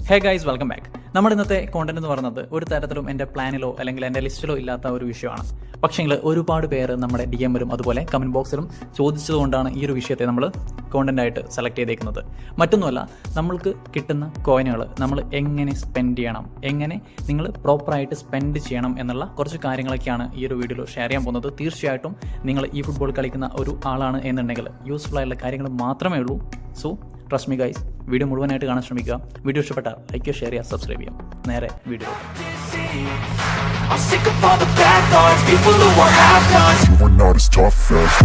Hey guys, welcome back. നമ്മുടെ ഇന്നത്തെ content എന്ന് പറയുന്നത് ഒരു തരത്തിലും എൻ്റെ പ്ലാനിലോ അല്ലെങ്കിൽ എൻ്റെ ലിസ്റ്റിലോ ഇല്ലാത്ത ഒരു വിഷയമാണ്. പക്ഷേങ്കിൽ ഒരുപാട് പേര് നമ്മുടെ ഡി എമ്മിലും അതുപോലെ കമൻറ്റ് ബോക്സിലും ചോദിച്ചതുകൊണ്ടാണ് ഈ ഒരു വിഷയത്തെ നമ്മൾ കോണ്ടൻ്റായിട്ട് സെലക്ട് ചെയ്തേക്കുന്നത്. മറ്റൊന്നുമല്ല, നമ്മൾക്ക് കിട്ടുന്ന കോയിനുകൾ നമ്മൾ എങ്ങനെ സ്പെൻഡ് ചെയ്യണം, എങ്ങനെ നിങ്ങൾ പ്രോപ്പറായിട്ട് സ്പെൻഡ് ചെയ്യണം എന്നുള്ള കുറച്ച് കാര്യങ്ങളൊക്കെയാണ് ഈ ഒരു വീഡിയോയിൽ ഷെയർ ചെയ്യാൻ പോകുന്നത്. തീർച്ചയായിട്ടും നിങ്ങൾ ഈ ഫുട്ബോൾ കളിക്കുന്ന ഒരു ആളാണ് എന്നുണ്ടെങ്കിൽ യൂസ്ഫുൾ ആയിട്ടുള്ള കാര്യങ്ങൾ മാത്രമേ ഉള്ളൂ. So trust me guys, video മുഴുവനായിട്ട് കാണാൻ ശ്രമിക്കുക. വീഡിയോ ഇഷ്ടപ്പെട്ടാൽ ലൈക്ക് ചെയ്യുക, ഷെയർ ചെയ്യുക, സബ്സ്ക്രൈബ് ചെയ്യാം. നേരെ video. I'm sick of all the bad thoughts, people who are half-nots. You are not as tough as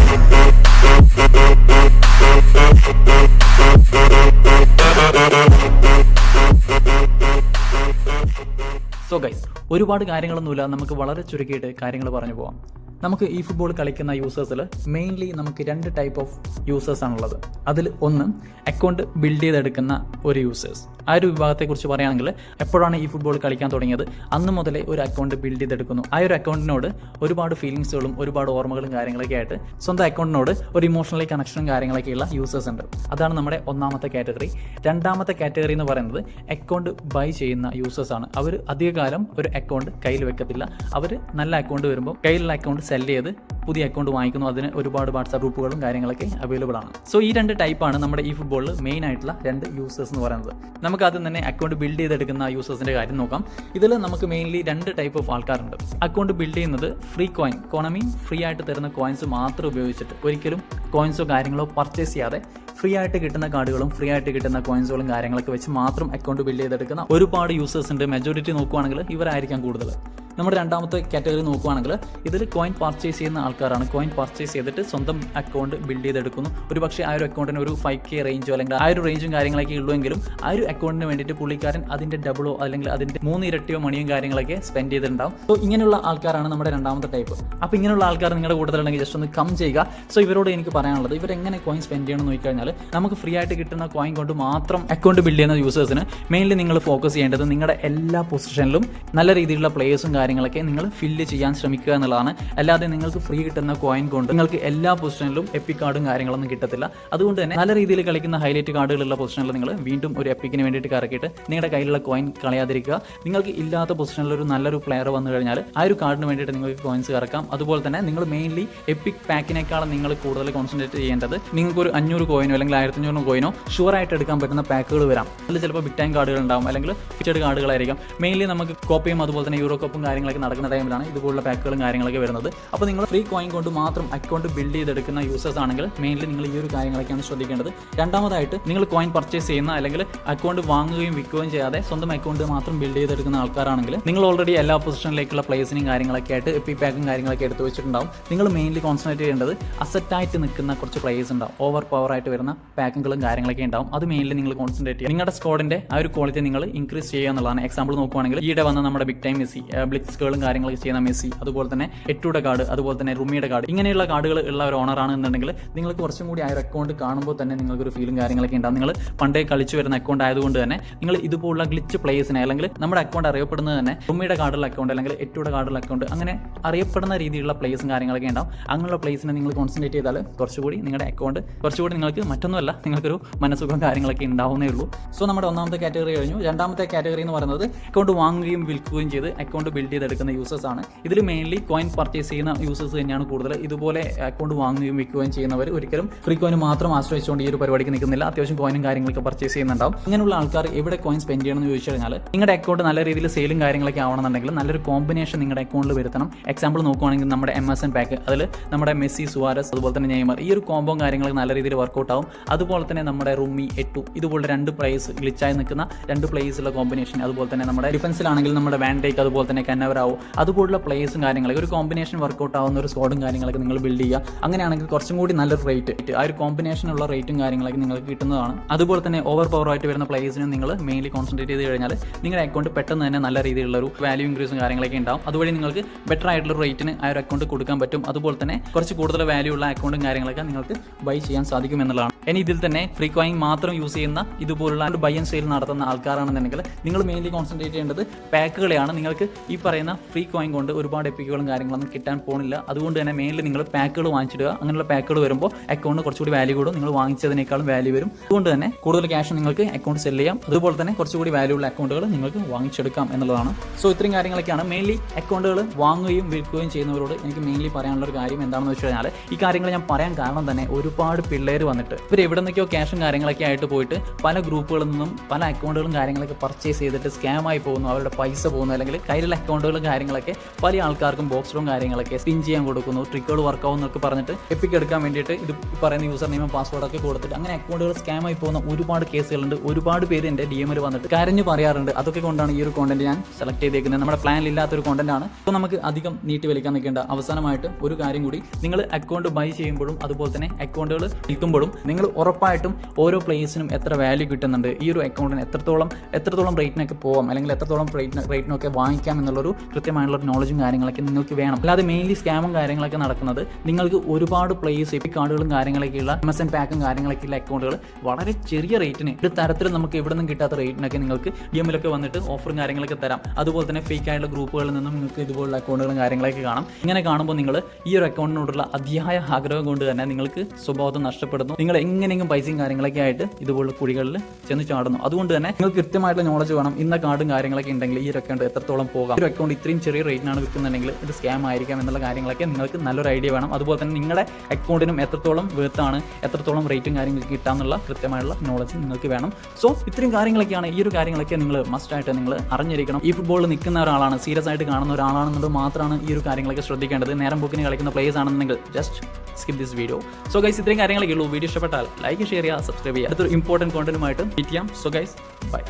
so guys, ഒരുപാട് കാര്യങ്ങളൊന്നുമില്ല, നമുക്ക് വളരെ ചുരുക്കിയിട്ട് കാര്യങ്ങൾ പറഞ്ഞു പോകാം. നമുക്ക് ഈ ഫുട്ബോൾ കളിക്കുന്ന യൂസേഴ്സിൽ മെയിൻലി നമുക്ക് രണ്ട് ടൈപ്പ് ഓഫ് യൂസേഴ്സ് ആണുള്ളത്. അതിൽ ഒന്ന് അക്കൗണ്ട് ബിൽഡ് ചെയ്തെടുക്കുന്ന ഒരു യൂസേഴ്സ്. ആ ഒരു വിഭാഗത്തെക്കുറിച്ച് പറയുകയാണെങ്കിൽ, എപ്പോഴാണ് ഈ ഫുട്ബോൾ കളിക്കാൻ തുടങ്ങിയത് അന്ന് മുതലേ ഒരു അക്കൗണ്ട് ബിൽഡ് ചെയ്തെടുക്കുന്നു. ആ ഒരു അക്കൗണ്ടിനോട് ഒരുപാട് ഫീലിങ്സുകളും ഒരുപാട് ഓർമ്മകളും കാര്യങ്ങളൊക്കെ ആയിട്ട് സ്വന്തം അക്കൗണ്ടിനോട് ഒരു ഇമോഷണലി കണക്ഷനും കാര്യങ്ങളൊക്കെയുള്ള യൂസേഴ്സ് ഉണ്ട്. അതാണ് നമ്മുടെ ഒന്നാമത്തെ കാറ്റഗറി. രണ്ടാമത്തെ കാറ്റഗറി എന്ന് പറയുന്നത് അക്കൗണ്ട് ബൈ ചെയ്യുന്ന യൂസേഴ്സ് ആണ്. അവർ അധികകാലം ഒരു അക്കൗണ്ട് കയ്യിൽ വെക്കത്തില്ല. അവർ നല്ല അക്കൗണ്ട് വരുമ്പോൾ കയ്യിലുള്ള അക്കൗണ്ട് സെല് ചെയ്ത് പുതിയ അക്കൗണ്ട് വാങ്ങിക്കുന്നു. അതിന് ഒരുപാട് വാട്സാപ്പ് ഗ്രൂപ്പുകളും കാര്യങ്ങളൊക്കെ അവൈലബിൾ ആണ്. സോ ഈ രണ്ട് ടൈപ്പാണ് നമ്മുടെ ഈ ഫുട്ബോളിൽ മെയിൻ ആയിട്ടുള്ള രണ്ട് യൂസേഴ്സ് എന്ന് പറയുന്നത്. നമുക്ക് ആദ്യം തന്നെ അക്കൗണ്ട് ബിൽഡ് ചെയ്തെടുക്കുന്ന യൂസേഴ്സിന്റെ കാര്യം നോക്കാം. ഇതിൽ നമുക്ക് മെയിൻലി രണ്ട് ടൈപ്പ് ഓഫ് ആൾക്കാരുണ്ട്. അക്കൗണ്ട് ബിൽഡ് ചെയ്യുന്നത് ഫ്രീ കോയിൻ, കോണമി ഫ്രീ ആയിട്ട് തരുന്ന കോയിൻസ് മാത്രം ഉപയോഗിച്ചിട്ട്, ഒരിക്കലും കോയിൻസോ കാര്യങ്ങളോ പർച്ചേസ് ചെയ്യാതെ ഫ്രീ ആയിട്ട് കിട്ടുന്ന കാർഡുകളും ഫ്രീ ആയിട്ട് കിട്ടുന്ന കോയിൻസുകളും കാര്യങ്ങളൊക്കെ വെച്ച് മാത്രം അക്കൗണ്ട് ബിൽഡ് ചെയ്തെടുക്കുന്ന ഒരുപാട് യൂസേഴ്സ് ഉണ്ട്. മെജോറിറ്റി നോക്കുവാണെങ്കിൽ ഇവരായിരിക്കാം കൂടുതൽ. നമ്മുടെ രണ്ടാമത്തെ കാറ്റഗറി നോക്കുകയാണെങ്കിൽ ഇതിൽ കോയിൻ പർച്ചേസ് ചെയ്യുന്ന ആൾക്കാരാണ്. കോയിൻ പർച്ചേസ് ചെയ്തിട്ട് സ്വന്തം അക്കൗണ്ട് ബിൽഡ് ചെയ്തെടുക്കുന്നു. ഒരു പക്ഷേ ആ ഒരു അക്കൗണ്ടിന് ഒരു 5K റേഞ്ചോ അല്ലെങ്കിൽ ആ ഒരു റേഞ്ചും കാര്യങ്ങളൊക്കെ ഉള്ളുവെങ്കിലും ആ ഒരു അക്കൗണ്ടിന് വേണ്ടിയിട്ട് പുള്ളിക്കാരൻ അതിൻ്റെ ഡബിളോ അല്ലെങ്കിൽ അതിൻ്റെ 3 ഇരട്ടിയോ മണിയും കാര്യങ്ങളൊക്കെ സ്പെൻഡ് ചെയ്തിട്ടുണ്ടാവും. സോ ഇങ്ങനെയുള്ള ആൾക്കാരാണ് നമ്മുടെ രണ്ടാമത്തെ ടൈപ്പ്. അപ്പോൾ ഇങ്ങനെയുള്ള ആൾക്കാർ നിങ്ങളുടെ കൂട്ടത്തിലുണ്ടെങ്കിൽ ജസ്റ്റ് ഒന്ന് കം ചെയ്യുക. സോ ഇവരോട് എനിക്ക് പറയാനുള്ളത്, ഇവരെങ്ങനെ കോയിൻ സ്പെൻഡ് ചെയ്യണമെന്ന് നോക്കിക്കഴിഞ്ഞാൽ, നമുക്ക് ഫ്രീ ആയിട്ട് കിട്ടുന്ന കോയിൻ കൊണ്ട് മാത്രം അക്കൗണ്ട് ബിൽഡ് ചെയ്യുന്ന യൂസേഴ്സിന് മെയിൻലി നിങ്ങൾ ഫോക്കസ് ചെയ്യേണ്ടത് നിങ്ങളുടെ എല്ലാ പൊസിഷനിലും നല്ല രീതിയിലുള്ള പ്ലേയേഴ്സും കാര്യങ്ങളൊക്കെ നിങ്ങൾ ഫില്ല് ചെയ്യാൻ ശ്രമിക്കുക എന്നുള്ളതാണ്. അല്ലാതെ നിങ്ങൾക്ക് ഫ്രീ കിട്ടുന്ന കോയിൻ കൊണ്ട് നിങ്ങൾക്ക് എല്ലാ പൊസിഷനിലും എപ്പിക് കാർഡും കാര്യങ്ങളൊന്നും കിട്ടത്തില്ല. അതുകൊണ്ട് തന്നെ നല്ല രീതിയിൽ കളിക്കുന്ന ഹൈലൈറ്റ് കാർഡുകളുള്ള പൊസിഷനിൽ നിങ്ങൾ വീണ്ടും ഒരു എപ്പിക്കിന് വേണ്ടിയിട്ട് കറക്കിയിട്ട് നിങ്ങളുടെ കയ്യിലുള്ള കോയിൻ കളയാതിരിക്കുക. നിങ്ങൾക്ക് ഇല്ലാത്ത പൊസിഷനിൽ ഒരു നല്ലൊരു പ്ലെയർ വന്നു കഴിഞ്ഞാൽ ആ ഒരു കാർഡിന് വേണ്ടിയിട്ട് നിങ്ങൾക്ക് കോയിൻസ് കറക്കാം. അതുപോലെ തന്നെ നിങ്ങൾ മെയിൻലി എപ്പിക് പാക്കിനേക്കാളും നിങ്ങൾ കൂടുതൽ കോൺസെൻട്രേറ്റ് ചെയ്യേണ്ടത്, നിങ്ങൾക്ക് ഒരു 500 കോയിനോ അല്ലെങ്കിൽ 1500 കോയിനോ ഷുവറായിട്ട് എടുക്കാൻ പറ്റുന്ന പാക്കുകൾ വരാം. അതിൽ ചിലപ്പോൾ ബിഗ് ടൈം കാർഡുകൾ ഉണ്ടാവും, അല്ലെങ്കിൽ ഫിക്സഡ് കാർഡുകളായിരിക്കാം. മെയിൻലി നമുക്ക് കോപ്പയും അതുപോലെ തന്നെ യൂറോ കപ്പും കാര്യങ്ങളൊക്കെ നടക്കുന്ന ടൈമിലാണ് ഇതുപോലുള്ള പാക്കുകളും കാര്യങ്ങളൊക്കെ വരുന്നത്. അപ്പോൾ നിങ്ങൾ ഫ്രീ കോയിൻ കൊണ്ട് മാത്രം അക്കൗണ്ട് ബിൽഡ് ചെയ്തെടുക്കുന്ന യൂസേഴ്സ് ആണെങ്കിൽ മെയിൻലി നിങ്ങൾ ഈ ഒരു കാര്യങ്ങളൊക്കെയാണ് ശ്രദ്ധിക്കേണ്ടത്. രണ്ടാമതായിട്ട്, നിങ്ങൾ കോയിൻ പർച്ചേസ് ചെയ്യുന്ന അല്ലെങ്കിൽ അക്കൗണ്ട് വാങ്ങുകയും വിൽക്കുകയും ചെയ്യാതെ സ്വന്തം അക്കൗണ്ട് മാത്രം ബിൽഡ് ചെയ്തെടുക്കുന്ന ആൾക്കാരാണെങ്കിൽ നിങ്ങൾ ഓൾറെഡി എല്ലാ പൊസിഷനിലേക്കുള്ള പ്ലേസിനും കാര്യങ്ങളൊക്കെ ആയിട്ട് എപ്പിക് പാക്കും കാര്യങ്ങളൊക്കെ എടുത്ത് വെച്ചിട്ടുണ്ടാവും. നിങ്ങൾ മെയിൻലി കോൺസെൻട്രേറ്റ് ചെയ്യേണ്ടത് അസറ്റായിട്ട് നിൽക്കുന്ന കുറച്ച് പ്ലേയേഴ്സ് ഉണ്ടാവും. ഓവർ പവർ ആയിട്ട് വരുന്ന പാക്കുകളും കാര്യങ്ങളൊക്കെ ഉണ്ടാവും. അത് മെയിൻലി നിങ്ങൾ കോൺസെൻട്രേറ്റ് ചെയ്യുക. നിങ്ങളുടെ സ്ക്വാഡിന്റെ ആ ഒരു ക്വാളിറ്റി നിങ്ങൾ ഇൻക്രീസ് ചെയ്യുക എന്നുള്ളതാണ്. എക്സാമ്പിൾ നോക്കുകയാണെങ്കിൽ ഈയിടെ വന്ന നമ്മുടെ ബിഗ് ടൈം മെസ്സി, ബ്ലിറ്റ്സ്കളും കാര്യങ്ങളൊക്കെ ചെയ്യുന്ന മെസ്സി, അതുപോലെ തന്നെ എട്ടുയുടെ കാർഡ്, അതുപോലെ തന്നെ റുമിയുടെ കാർഡ്, ഇങ്ങനെയുള്ള കാർഡുകൾ ഉള്ള ഒരു ഓണറാണ് എന്നുണ്ടെങ്കിൽ നിങ്ങൾക്ക് കുറച്ചും കൂടി ആ ഒരു അക്കൗണ്ട് കാണുമ്പോൾ തന്നെ നിങ്ങൾക്കൊരു ഫീലും കാര്യങ്ങളൊക്കെ ഉണ്ടാവും. നിങ്ങൾ പണ്ടേ കളിച്ചു വരുന്ന അക്കൗണ്ട് ആയതുകൊണ്ട് തന്നെ നിങ്ങൾ ഇതുപോലുള്ള ഗ്ലിച്ച് പ്ലേയേഴ്സിനെ, അല്ലെങ്കിൽ നമ്മുടെ അക്കൗണ്ട് അറിയപ്പെടുന്നത് തന്നെ റുമിയുടെ കാർഡുള്ള അക്കൗണ്ട് അല്ലെങ്കിൽ എട്ടുയുടെ കാർഡുള്ള അക്കൗണ്ട്, അങ്ങനെ അറിയപ്പെടുന്ന രീതിയിലുള്ള പ്ലേയേഴ്സും കാര്യങ്ങളൊക്കെ ഉണ്ടാവും. അങ്ങനെയുള്ള പ്ലേയേഴ്സിനെ നിങ്ങൾ കോൺസെൻട്രേറ്റ് ചെയ്താൽ കുറച്ചുകൂടി നിങ്ങളുടെ അക്കൗണ്ട് കുറച്ചുകൂടി നിങ്ങൾക്ക് മറ്റൊന്നുമല്ല, നിങ്ങൾക്കൊരു മനസ്സുഖം കാര്യങ്ങളൊക്കെ ഉണ്ടാവുന്നേ ഉള്ളൂ. സോ നമ്മുടെ ഒന്നാമത്തെ കാറ്റഗറി കഴിഞ്ഞു. രണ്ടാമത്തെ കാറ്റഗറി എന്ന് പറയുന്നത് അക്കൗണ്ട് വാങ്ങുകയും വിൽക്കുകയും ചെയ്ത് അക്കൗണ്ട് ബിൽഡ് ചെയ്തെടുക്കുന്ന യൂസേഴ്സ് ആണ്. ഇതിൽ മെയിൻലി കോയിൻ പർച്ചേസ് ചെയ്യുന്ന യൂസേഴ്സ് തന്നെയാണ് കൂടുതൽ. ഇതുപോലെ അക്കൗണ്ട് വാങ്ങുകയും വിൽക്കുകയും ചെയ്യുന്നവർ ഒരിക്കലും ഫ്രീ കോയിൻ മാത്രം ആശ്രയിച്ചുകൊണ്ട് ഈ ഒരു പരിപാടിക്ക് നിൽക്കുന്നില്ല. അത്യാവശ്യം കോയിനും കാര്യങ്ങളൊക്കെ പർച്ചേസ് ചെയ്യുന്നുണ്ടാവും. ഇങ്ങനെയുള്ള ആൾക്കാർ എവിടെ കോയിൻ സ്പെൻഡ് ചെയ്യണം എന്ന് ചോദിച്ചു കഴിഞ്ഞാൽ, നിങ്ങളുടെ അക്കൗണ്ട് നല്ല രീതിയിൽ സെയിലും കാര്യങ്ങളൊക്കെ ആവണമെന്നുണ്ടെങ്കിൽ നല്ലൊരു കോമ്പിനേഷൻ നിങ്ങളുടെ അക്കൗണ്ടിൽ വരുത്തണം. എക്സാമ്പിൾ നോക്കുകയാണെങ്കിൽ നമ്മുടെ MSN പാക്ക്, അതിൽ നമ്മുടെ മെസ്സി, സുവാരസ്, അതുപോലെ തന്നെ നെയ്മർ, ഈ ഒരു കോംബോ കാര്യങ്ങളൊക്കെ നല്ല രീതിയിൽ വർക്കൗട്ട് ആവും. അതുപോലെ തന്നെ നമ്മുടെ റുമി, എട്ടു, ഇതുപോലെ രണ്ട് പ്ലേയേഴ്സ് ഗ്ലിച്ചായി നിൽക്കുന്ന രണ്ട് പ്ലേയേഴ്സുള്ള കോമ്പിനേഷൻ, അതുപോലെ തന്നെ നമ്മുടെ ഡിഫൻസിലാണെങ്കിൽ നമ്മുടെ വാൻ ഡൈക്ക്, അതുപോലെ തന്നെ കന്നവറാവോ, അതുപോലുള്ള പ്ലേയേഴ്സും കാര്യങ്ങളൊക്കെ ഒരു കോമ്പിനേഷൻ വർക്കൗട്ട് ആവുന്ന ഒരു സ്ക്വാഡും കാര്യങ്ങളൊക്കെ നിങ്ങൾ ബിൽഡ് ചെയ്യുക. അങ്ങനെയാണെങ്കിൽ കുറച്ചും കൂടി നല്ലൊരു റേറ്റ്, ആ ഒരു കോമ്പിനേഷനുള്ള റേറ്റും കാര്യങ്ങളൊക്കെ നിങ്ങൾക്ക് കിട്ടുന്നതാണ്. അതുപോലെ തന്നെ ഓവർ പവർ ആയിട്ട് വരുന്ന പ്ലേയേഴ്സിന് നിങ്ങൾ മെയിൻലി കോൺസെൻട്രേറ്റ് ചെയ്ത് കഴിഞ്ഞാൽ നിങ്ങളുടെ അക്കൗണ്ട് പെട്ടെന്ന് തന്നെ നല്ല രീതിയിലുള്ള ഒരു വാല്യൂ ഇൻക്രീസും കാര്യങ്ങളൊക്കെ ഉണ്ടാവും. അതുവഴി നിങ്ങൾക്ക് ബെറ്റർ ആയിട്ടുള്ള റേറ്റിന് ആ ഒരു അക്കൗണ്ട് കൊടുക്കാൻ പറ്റും. അതുപോലെ തന്നെ കുറച്ച് കൂടുതൽ വാല്യൂ ഉള്ള അക്കൗണ്ടും കാര്യങ്ങളൊക്കെ നിങ്ങൾക്ക് ബൈ ചെയ്യാൻ സാധിക്കും എന്നുള്ളതാണ്. ഇനി ഇതിൽ തന്നെ ഫ്രീ കോയിൻ മാത്രം യൂസ് ചെയ്യുന്ന ഇതുപോലുള്ള ബൈ ആൻഡ് സെയിൽ നടത്തുന്ന ആൾക്കാരാണെന്നുണ്ടെങ്കിൽ നിങ്ങൾ മെയിൻലി കോൺസെൻട്രേറ്റ് ചെയ്യേണ്ടത് പാക്കുകളെയാണ്. നിങ്ങൾക്ക് ഈ പറയുന്ന ഫ്രീ കോയിൻ കൊണ്ട് ഒരുപാട് എപ്പിക്കുകളും കാര്യങ്ങളൊന്നും കിട്ടാൻ പോകുന്നില്ല. അതുകൊണ്ട് തന്നെ മെയിൻലി നിങ്ങൾ പാക്കുകൾ വാങ്ങിച്ചിടുക. അങ്ങനെയുള്ള പാക്കുകൾ വരുമ്പോൾ അക്കൗണ്ടിന് കുറച്ചുകൂടി വാല്യൂ കൂടും, നിങ്ങൾ വാങ്ങിച്ചതിനേക്കാളും വാല്യൂ വരും. അതുകൊണ്ട് തന്നെ കൂടുതൽ ക്യാഷ് നിങ്ങൾക്ക് അക്കൗണ്ട് സെല് ചെയ്യാം. അതുപോലെ തന്നെ കുറച്ചുകൂടി വാല്യൂ ഉള്ള അക്കൗണ്ടുകൾ നിങ്ങൾക്ക് വാങ്ങിച്ചെടുക്കാം എന്നുള്ളതാണ്. സോ ഇത്രയും കാര്യങ്ങളൊക്കെയാണ് മെയിൻലി അക്കൗണ്ടുകൾ വാങ്ങുകയും വിൽക്കുകയും ചെയ്യുന്നവരോട് എനിക്ക് മെയിൻലി പറയാനുള്ള ഒരു കാര്യം എന്താണെന്ന് വെച്ച് കഴിഞ്ഞാൽ, ഈ കാര്യങ്ങൾ ഞാൻ പറയാൻ കാരണം തന്നെ ഒരുപാട് പിള്ളേർ വന്നിട്ട് ഇവർ എവിടെ നിന്നൊക്കെയോ ക്യാഷും കാര്യങ്ങളൊക്കെ ആയിട്ട് പോയിട്ട് പല ഗ്രൂപ്പുകളിൽ നിന്നും പല അക്കൗണ്ടുകളും കാര്യങ്ങളൊക്കെ പർച്ചേസ് ചെയ്തിട്ട് സ്കാമായി പോകുന്നു, അവരുടെ പൈസ പോകുന്നു, അല്ലെങ്കിൽ കയ്യിലുള്ള അക്കൗണ്ടുകളും കാര്യങ്ങളൊക്കെ പല ആൾക്കാർക്കും ബോക്സ് കാര്യങ്ങളൊക്കെ സ്പിൻ ചെയ്യാൻ കൊടുക്കുന്നു, ട്രിക്കുകൾ വർക്കാവും എന്നൊക്കെ പറഞ്ഞിട്ട് എപ്പിക്ക് എടുക്കാൻ വേണ്ടിയിട്ട് ഇത് പറയുന്ന യൂസർ നെയിമും പാസ്വേഡൊക്കെ കൊടുത്തിട്ട് അങ്ങനെ അക്കൗണ്ടുകൾ സ്കാമായി പോകുന്ന ഒരുപാട് കേസുകളുണ്ട്. ഒരുപാട് പേര് എൻ്റെ DM വന്നിട്ട് കരഞ്ഞു പറയാറുണ്ട്. അതൊക്കെ കൊണ്ടാണ് ഈ ഒരു കോണ്ടന്റ് ഞാൻ സെലക്ട് ചെയ്തേക്കുന്നത്. നമ്മുടെ പ്ലാനിൽ ഇല്ലാത്തൊരു കോണ്ടന്റ് ആണ്. അപ്പോൾ നമുക്ക് അധികം നീട്ടി വലിക്കാൻ നിൽക്കേണ്ട. അവസാനമായിട്ട് ഒരു കാര്യം കൂടി, നിങ്ങൾ അക്കൗണ്ട് ബൈ ചെയ്യുമ്പോഴും അതുപോലെ തന്നെ അക്കൗണ്ടുകൾ വിൽക്കുമ്പോഴും നിങ്ങൾ ഉറപ്പായിട്ടും ഓരോ പ്ലേസിനും എത്ര വാല്യൂ കിട്ടുന്നുണ്ട്, ഈ ഒരു അക്കൗണ്ടിന് എത്രത്തോളം റേറ്റിനൊക്കെ പോകാം, അല്ലെങ്കിൽ എത്രത്തോളം റേറ്റിനൊക്കെ വാങ്ങിക്കാം എന്നുള്ളൊരു കൃത്യമായുള്ള നോളജും കാര്യങ്ങളൊക്കെ നിങ്ങൾക്ക് വേണം. അല്ലാതെ മെയിൻലി സ്കാമും കാര്യങ്ങളൊക്കെ നടക്കുന്നത് നിങ്ങൾക്ക് ഒരുപാട് പ്ലേസ് എപ്പിക് കാർഡുകളും കാര്യങ്ങളൊക്കെയുള്ള MSN പാക്കും കാര്യങ്ങളൊക്കെയുള്ള അക്കൗണ്ടുകൾ വളരെ ചെറിയ റേറ്റിന് ഒരു തരത്തിൽ നമുക്ക് എവിടെ നിന്നും കിട്ടാത്ത റേറ്റിനൊക്കെ നിങ്ങൾക്ക് DMലൊക്കെ വന്നിട്ട് ഓഫറും കാര്യങ്ങളൊക്കെ തരാം. അതുപോലെ തന്നെ ഫേക്ക് ആയിട്ടുള്ള ഗ്രൂപ്പുകളിൽ നിന്നും നിങ്ങൾക്ക് ഇതുപോലുള്ള അക്കൗണ്ടുകളും കാര്യങ്ങളൊക്കെ കാണാം. ഇങ്ങനെ കാണുമ്പോൾ നിങ്ങൾ ഈ ഒരു അക്കൗണ്ടിനോടുള്ള അതിയായ ആഗ്രഹം കൊണ്ട് തന്നെ നിങ്ങൾക്ക് സ്വഭാവം നഷ്ടപ്പെടുന്നു. നിങ്ങൾ എങ്ങനെയെങ്കിലും പൈസയും കാര്യങ്ങളൊക്കെ ആയിട്ട് ഇതുപോലുള്ള കുഴികളിൽ ചെന്ന് ചാടുന്നു. അതുകൊണ്ട് തന്നെ നിങ്ങൾക്ക് കൃത്യമായിട്ടുള്ള നോളജ് വേണം. ഇന്ന കാർഡും കാര്യങ്ങളൊക്കെ ഉണ്ടെങ്കിൽ ഈ ഒരു അക്കൗണ്ട് എത്രത്തോളം പോകാം, ഒരു അക്കൗണ്ട് ഇത്രയും ചെറിയ റേറ്റിനാണ് വിൽക്കുന്നുണ്ടെങ്കിൽ ഇത് സ്കാം ആയിരിക്കാം എന്നുള്ള കാര്യങ്ങളൊക്കെ നിങ്ങൾക്ക് നല്ലൊരു ഐഡിയ വേണം. അതുപോലെ തന്നെ നിങ്ങളുടെ അക്കൗണ്ടിനും എത്രത്തോളം വേർത്താണ്, എത്രത്തോളം റേറ്റും കാര്യങ്ങൾക്ക് കിട്ടാമെന്നുള്ള കൃത്യമായുള്ള നോളജ് നിങ്ങൾക്ക് വേണം. സോ ഇത്രയും കാര്യങ്ങളൊക്കെയാണ്. ഈ ഒരു കാര്യങ്ങളൊക്കെ നിങ്ങൾ മസ്റ്റായിട്ട് നിങ്ങൾ അറിഞ്ഞിരിക്കണം. ഈ ഫുട്ബോളിൽ നിൽക്കുന്ന ഒരാളാണ്, സീരിയസ് ആയിട്ട് കാണുന്ന ഒരാളാണെന്നുള്ളത് മാത്രമാണ് ഈ ഒരു കാര്യങ്ങളൊക്കെ ശ്രദ്ധിക്കേണ്ടത്. നേരം പോക്കിന് കളിക്കുന്ന പ്ലേയേഴ്സ് ആണെന്നുണ്ടെങ്കിൽ just skip this video. So guys, ഇത്രയും കാര്യങ്ങളൊക്കെ ഉള്ളൂ. വീഡിയോ ഇഷ്ടപ്പെട്ടാൽ ലൈക്ക്, ഷെയർ ചെയ്യുക, സബ്സ്ക്രൈബ് ചെയ്യുക. അടുത്തൊരു ഇമ്പോർട്ടൻറ്റ് കോണ്ടന്റുമായിട്ട് മീറ്റ് ചെയ്യാം. So guys, by.